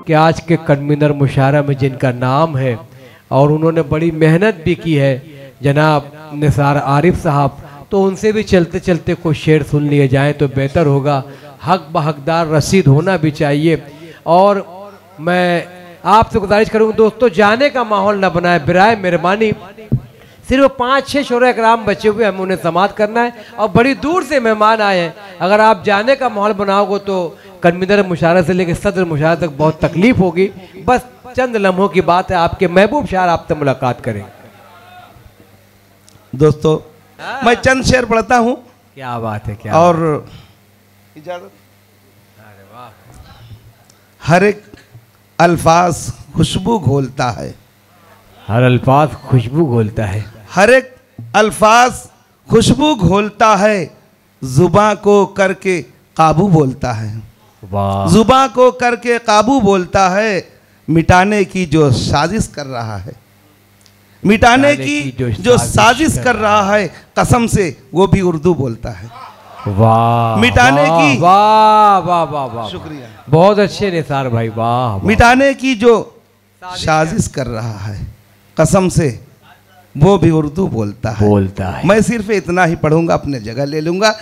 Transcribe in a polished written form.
कि आज के कन्वीनर मुशायरा में जिनका नाम है और उन्होंने बड़ी मेहनत भी की है, जनाब निसार आरिफ साहब, तो उनसे भी चलते चलते कुछ शेर सुन लिए जाएं तो बेहतर होगा। हक बहकदार रसीद होना भी चाहिए। और मैं आपसे गुजारिश करूँगा दोस्तों, जाने का माहौल न बनाए, बिराए मेहरबानी। सिर्फ 5-6 शोरा इकराम बचे हुए, हम उन्हें समाअत करना है और बड़ी दूर से मेहमान आए हैं। अगर आप जाने का माहौल बनाओगे तो कन्वीनर मुशायरा से लेकर सदर मुशायरा तक बहुत तकलीफ होगी। बस चंद लम्हों की बात है, आपके महबूब शायर आपसे मुलाकात करेंगे। दोस्तों मैं चंद शेर पढ़ता हूँ। क्या बात है, क्या और इजाजत। हर एक अल्फाज खुशबू घोलता है, हर अल्फाज खुशबू घोलता है, हर एक अल्फाज खुशबू घोलता है, जुबां को करके काबू बोलता है, जुबां को करके काबू बोलता है, मिटाने की जो साजिश कर रहा है, मिटाने की जो साजिश कर रहा है, कसम से वो भी उर्दू बोलता है। वाह, मिटाने की, वाह वाह वाह वाह, शुक्रिया, बहुत अच्छे निसार भाई, वाह। मिटाने की जो साजिश कर रहा है, कसम से वो भी उर्दू बोलता है। बोलता है। मैं सिर्फ इतना ही पढ़ूंगा, अपने जगह ले लूंगा।